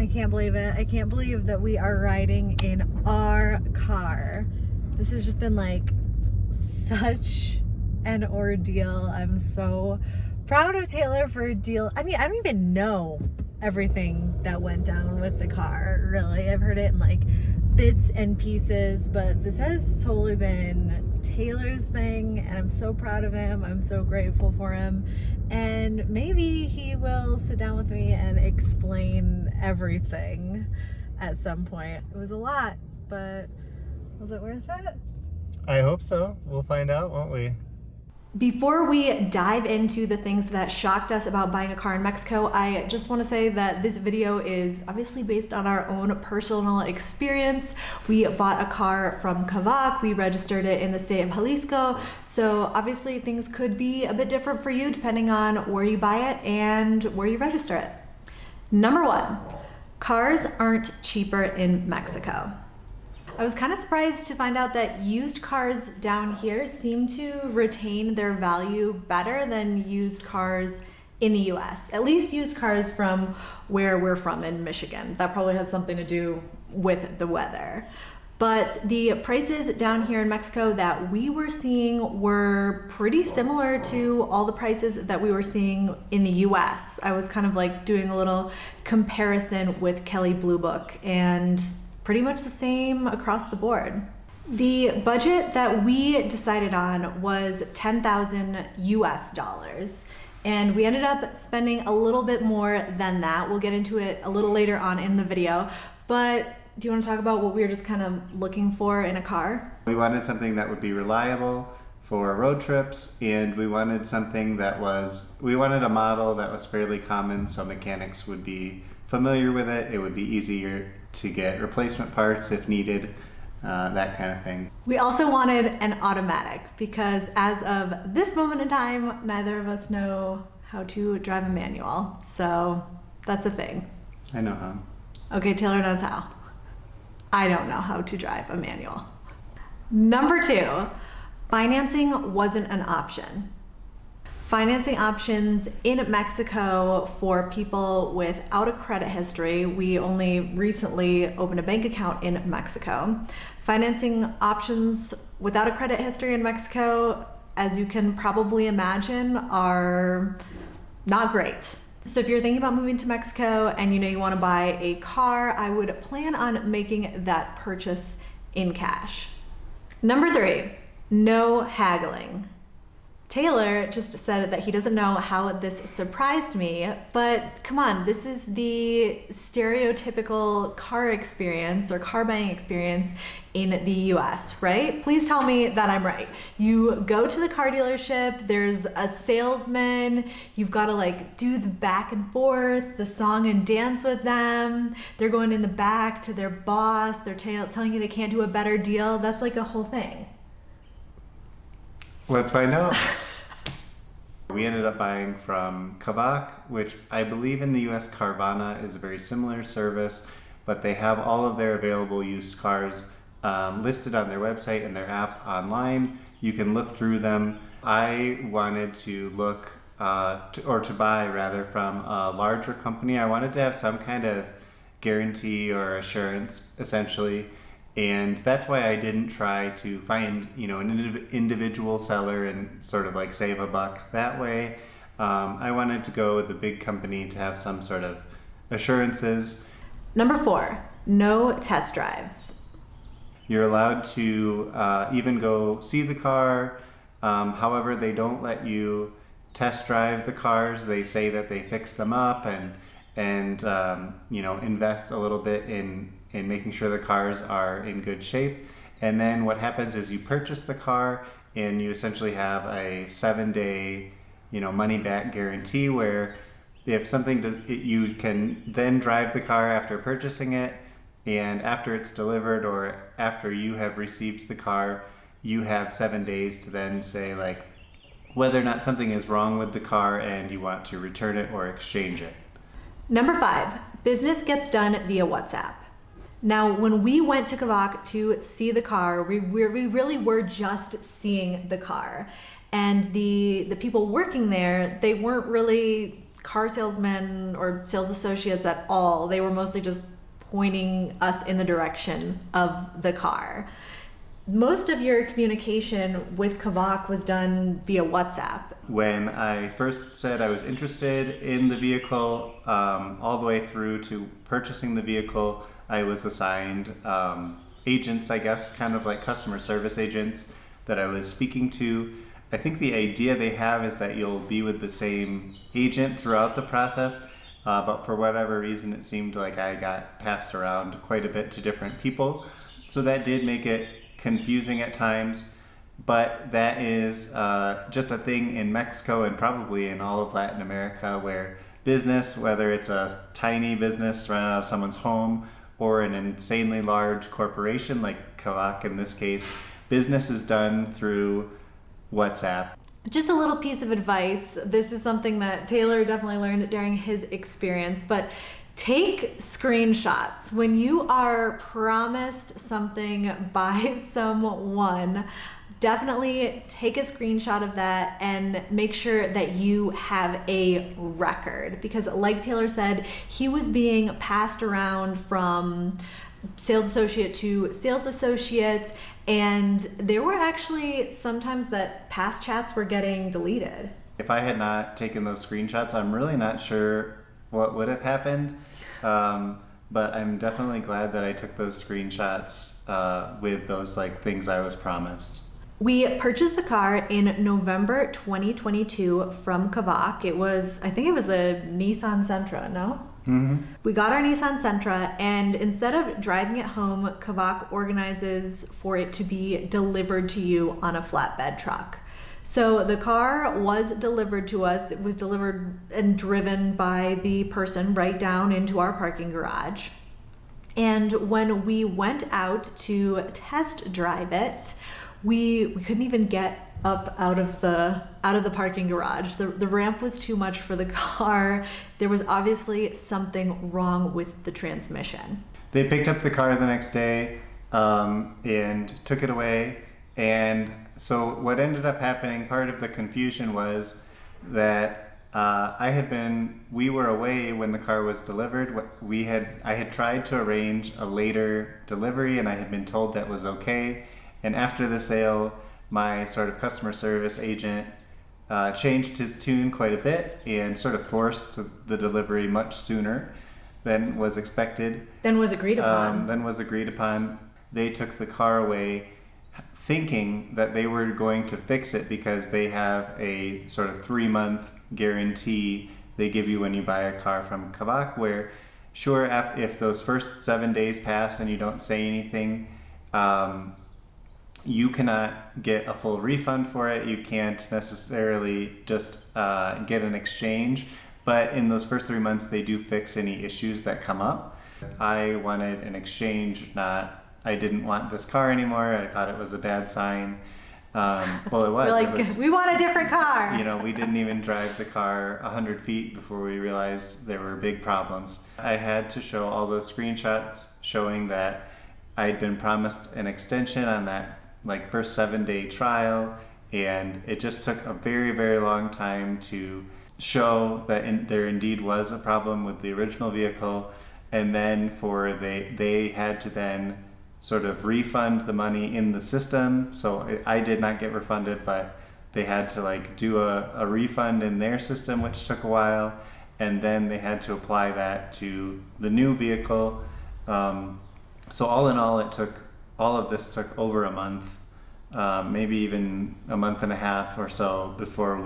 I can't believe it. I can't believe that we are riding in our car. This has just been like such an ordeal. I'm so proud of Taylor for a deal. I mean, I don't even know everything that went down with the car, really. I've heard it in like bits and pieces, but this has totally been Taylor's thing, and I'm so proud of him. I'm so grateful for him, and maybe he will sit down with me and explain everything at some point. It was a lot, but was it worth it? I hope so. We'll find out, won't we? Before we dive into the things that shocked us about buying a car in Mexico, I just want to say that this video is obviously based on our own personal experience. We bought a car from Kavak, we registered it in the state of Jalisco, so obviously things could be a bit different for you depending on where you buy it and where you register it. Number one, cars aren't cheaper in Mexico. I was kind of surprised to find out that used cars down here seem to retain their value better than used cars in the US. At least used cars from where we're from in Michigan. That probably has something to do with the weather. But the prices down here in Mexico that we were seeing were pretty similar to all the prices that we were seeing in the US. I was kind of like doing a little comparison with Kelley Blue Book, and pretty much the same across the board. The budget that we decided on was 10,000 US dollars, and we ended up spending a little bit more than that. We'll get into it a little later on in the video, but do you want to talk about what we were just kind of looking for in a car? We wanted something that would be reliable for road trips, and we wanted something that we wanted a model that was fairly common so mechanics would be familiar with it. It would be easier to get replacement parts if needed, that kind of thing. We also wanted an automatic because as of this moment in time, neither of us know how to drive a manual. So that's a thing. I know how. Okay, Taylor knows how. I don't know how to drive a manual. Number two, financing wasn't an option. Financing options in Mexico for people without a credit history. We only recently opened a bank account in Mexico. Financing options without a credit history in Mexico, as you can probably imagine, are not great. So if you're thinking about moving to Mexico and you want to buy a car, I would plan on making that purchase in cash. Number three, no haggling. Taylor just said that he doesn't know how this surprised me, but come on, this is the stereotypical car experience or car buying experience in the US, right? Please tell me that I'm right. You go to the car dealership, there's a salesman, you've got to like do the back and forth, the song and dance with them. They're going in the back to their boss, they're telling you they can't do a better deal. That's like a whole thing. Let's find out. We ended up buying from Kavak, which I believe in the US Carvana is a very similar service, but they have all of their available used cars listed on their website and their app online. You can look through them. I wanted to look, to buy rather, from a larger company. I wanted to have some kind of guarantee or assurance, essentially. And that's why I didn't try to find, an individual seller and sort of like save a buck that way. I wanted to go with a big company to have some sort of assurances. Number four, no test drives. You're allowed to even go see the car. However, they don't let you test drive the cars. They say that they fix them up and invest a little bit in making sure the cars are in good shape. And then what happens is you purchase the car and you essentially have a 7-day, money back guarantee where if something you can then drive the car after purchasing it, and after it's delivered or after you have received the car, you have 7 days to then say like whether or not something is wrong with the car and you want to return it or exchange it. Number five, business gets done via WhatsApp. Now, when we went to Kavak to see the car, we really were just seeing the car. And the people working there, they weren't really car salesmen or sales associates at all. They were mostly just pointing us in the direction of the car. Most of your communication with Kavak was done via WhatsApp. When I first said I was interested in the vehicle, all the way through to purchasing the vehicle, I was assigned agents, I guess, kind of like customer service agents that I was speaking to. I think the idea they have is that you'll be with the same agent throughout the process, but for whatever reason, it seemed like I got passed around quite a bit to different people. So that did make it confusing at times, but that is just a thing in Mexico and probably in all of Latin America, where business, whether it's a tiny business run out of someone's home or an insanely large corporation like Kavak in this case, business is done through WhatsApp. Just a little piece of advice. This is something that Taylor definitely learned during his experience, but take screenshots. When you are promised something by someone, definitely take a screenshot of that and make sure that you have a record, because like Taylor said, he was being passed around from sales associate to sales associate, and there were actually sometimes that past chats were getting deleted. If I had not taken those screenshots, I'm really not sure what would have happened, but I'm definitely glad that I took those screenshots with those like things I was promised. We purchased the car in November 2022 from Kavak. I think it was a Nissan Sentra, no? Mm-hmm. We got our Nissan Sentra, and instead of driving it home, Kavak organizes for it to be delivered to you on a flatbed truck. So the car was delivered to us. It was delivered and driven by the person right down into our parking garage. And when we went out to test drive it, we couldn't even get up out of the parking garage. The ramp was too much for the car. There was obviously something wrong with the transmission. They picked up the car the next day and took it away. And so what ended up happening, part of the confusion was that we were away when the car was delivered. I had tried to arrange a later delivery, and I had been told that was okay. And after the sale, my sort of customer service agent changed his tune quite a bit and sort of forced the delivery much sooner than was expected. Then was agreed upon. They took the car away thinking that they were going to fix it because they have a sort of 3-month guarantee they give you when you buy a car from Kavak, where sure, if those first 7 days pass and you don't say anything, you cannot get a full refund for it. You can't necessarily just get an exchange, but in those first 3 months, they do fix any issues that come up. I wanted an exchange, I didn't want this car anymore. I thought it was a bad sign. Well, it was. We're like, we want a different car. We didn't even drive the car 100 feet before we realized there were big problems. I had to show all those screenshots showing that I'd been promised an extension on that first 7-day trial, and it just took a very, very long time to show that there indeed was a problem with the original vehicle, and then they had to then sort of refund the money in the system. So I did not get refunded, but they had to do a refund in their system, which took a while, and then they had to apply that to the new vehicle. So all in all, all of this took over a month, maybe even a month and a half or so before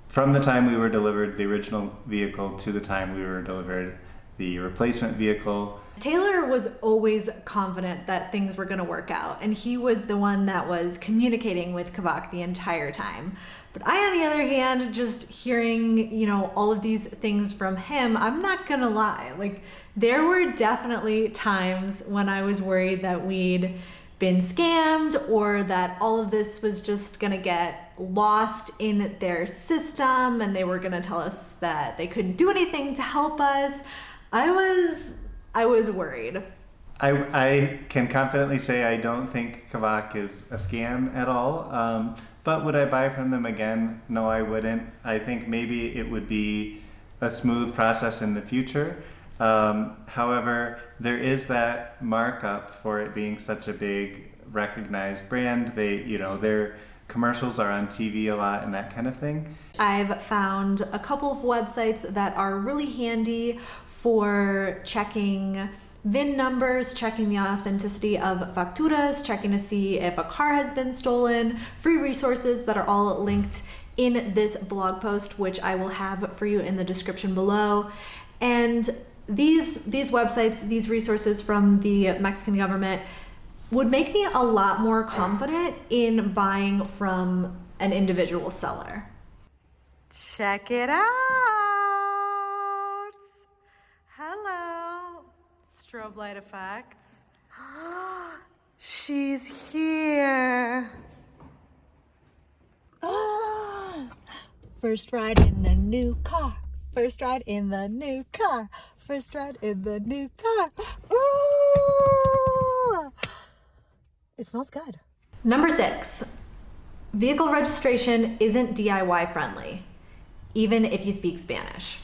from the time we were delivered the original vehicle to the time we were delivered the replacement vehicle. Taylor was always confident that things were going to work out, and he was the one that was communicating with Kavak the entire time. But I, on the other hand, just hearing, all of these things from him, I'm not going to lie. There were definitely times when I was worried that we'd been scammed or that all of this was just going to get lost in their system and they were going to tell us that they couldn't do anything to help us. I was worried. I can confidently say I don't think Kavak is a scam at all. But would I buy from them again? No, I wouldn't. I think maybe it would be a smooth process in the future. However, there is that markup for it being such a big recognized brand. Their commercials are on TV a lot and that kind of thing. I've found a couple of websites that are really handy for checking VIN numbers, checking the authenticity of facturas, checking to see if a car has been stolen, free resources that are all linked in this blog post, which I will have for you in the description below. And these websites, these resources from the Mexican government would make me a lot more confident in buying from an individual seller. Check it out! Hello! Strobe light effects. She's here! First ride in the new car. First ride in the new car. First ride in the new car. Ooh! It smells good. Number 6, vehicle registration isn't DIY friendly, even if you speak Spanish.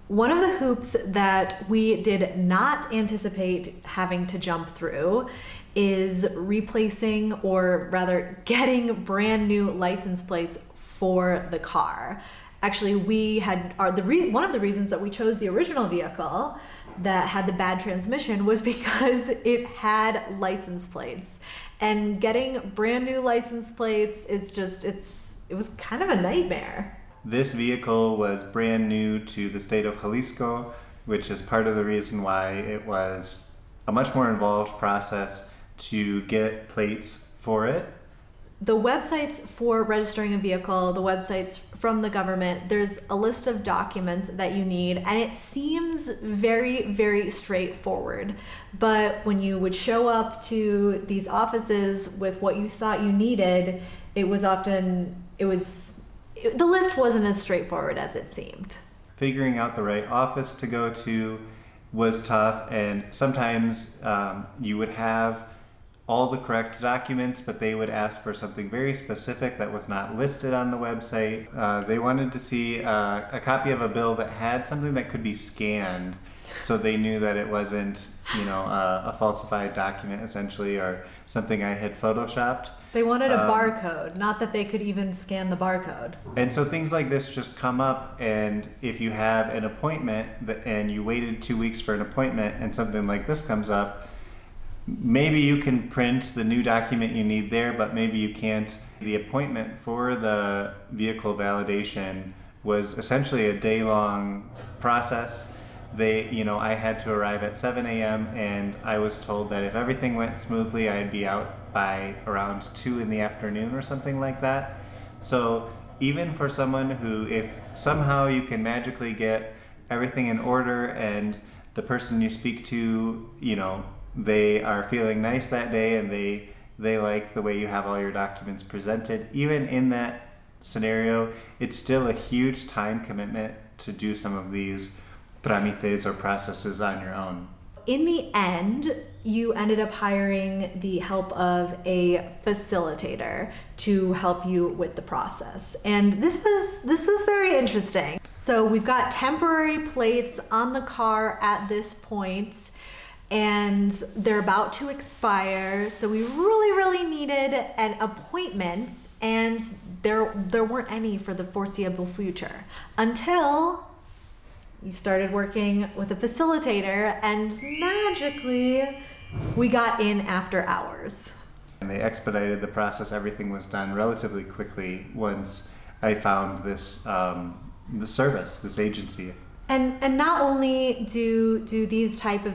One of the hoops that we did not anticipate having to jump through is replacing, or rather getting brand new license plates for the car. Actually, we had one of the reasons that we chose the original vehicle that had the bad transmission was because it had license plates, and getting brand new license plates is it was kind of a nightmare. This vehicle was brand new to the state of Jalisco, which is part of the reason why it was a much more involved process to get plates for it. The websites for registering a vehicle, the websites from the government, there's a list of documents that you need, and it seems very, very straightforward. But when you would show up to these offices with what you thought you needed, the list wasn't as straightforward as it seemed. Figuring out the right office to go to was tough, and sometimes you would have all the correct documents, but they would ask for something very specific that was not listed on the website. They wanted to see a copy of a bill that had something that could be scanned, so they knew that it wasn't, a falsified document essentially, or something I had photoshopped. They wanted a barcode, not that they could even scan the barcode. And so things like this just come up, and if you have an appointment and you waited 2 weeks for an appointment and something like this comes up, maybe you can print the new document you need there, but maybe you can't. The appointment for the vehicle validation was essentially a day-long process. I had to arrive at 7 a.m. and I was told that if everything went smoothly, I'd be out by around 2 in the afternoon or something like that. So even for someone who, if somehow you can magically get everything in order and the person you speak to, they are feeling nice that day and they like the way you have all your documents presented, even in that scenario, it's still a huge time commitment to do some of these trámites or processes on your own. In the end, you ended up hiring the help of a facilitator to help you with the process. And this was very interesting. So we've got temporary plates on the car at this point, and they're about to expire, so we really needed an appointment, and there weren't any for the foreseeable future until you started working with a facilitator, and magically we got in after hours. And they expedited the process. Everything was done relatively quickly once I found this the service, this agency. And not only do these type of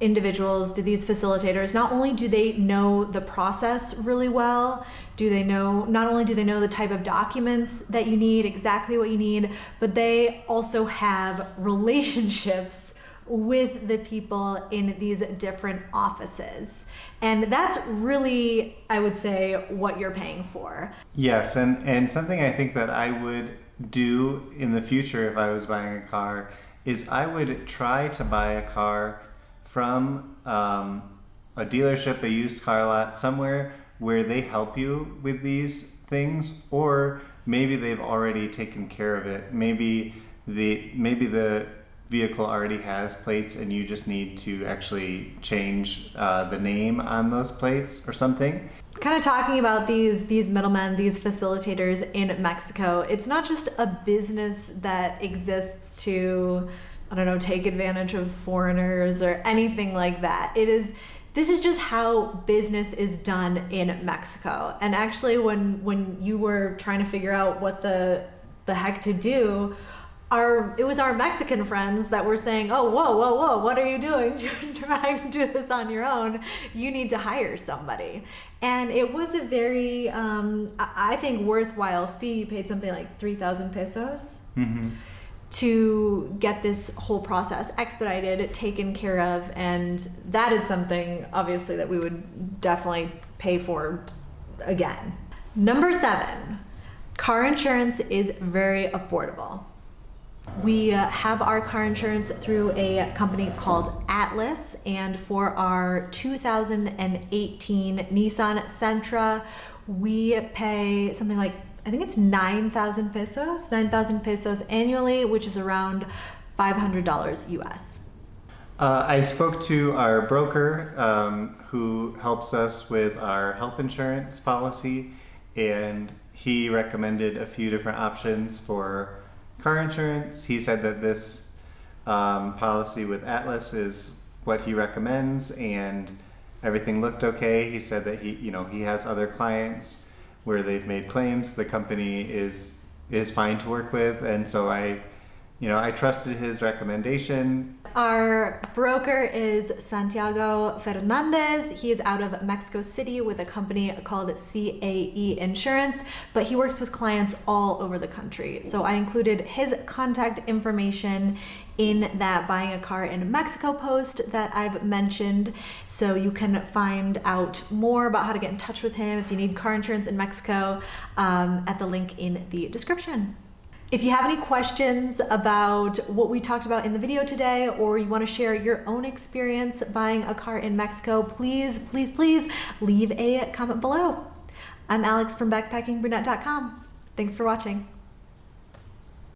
individuals, do these facilitators, not only do they know the process really well, not only do they know the type of documents that you need, exactly what you need, but they also have relationships with the people in these different offices. And that's really, I would say, what you're paying for. Yes, and something I think that I would do in the future if I was buying a car is I would try to buy a car from a dealership, a used car lot, somewhere where they help you with these things, or maybe they've already taken care of it. Maybe the vehicle already has plates and you just need to actually change the name on those plates or something. Kind of talking about these middlemen, these facilitators in Mexico, it's not just a business that exists to, I don't know, take advantage of foreigners or anything like that. This is just how business is done in Mexico. And actually when you were trying to figure out what the heck to do, it was our Mexican friends that were saying, oh, whoa, what are you doing? You're trying to do this on your own. You need to hire somebody. And it was a very, I think, worthwhile fee. You paid something like 3,000 pesos to get this whole process expedited, taken care of. And that is something, obviously, that we would definitely pay for again. Number 7, car insurance is very affordable. We have our car insurance through a company called Atlas, and for our 2018 Nissan Sentra, we pay something like, I think it's 9,000 pesos annually, which is around $500 US. I spoke to our broker who helps us with our health insurance policy, and he recommended a few different options for car insurance. He said that this policy with Atlas is what he recommends, and everything looked okay. He said that he has other clients where they've made claims. The company is fine to work with, and so I trusted his recommendation. Our broker is Santiago Fernandez. He is out of Mexico City with a company called CAE Insurance, but he works with clients all over the country. So I included his contact information in that Buying a Car in Mexico post that I've mentioned. So you can find out more about how to get in touch with him if you need car insurance in Mexico at the link in the description. If you have any questions about what we talked about in the video today, or you want to share your own experience buying a car in Mexico, please leave a comment below. I'm Alex from backpackingbrunette.com. Thanks for watching.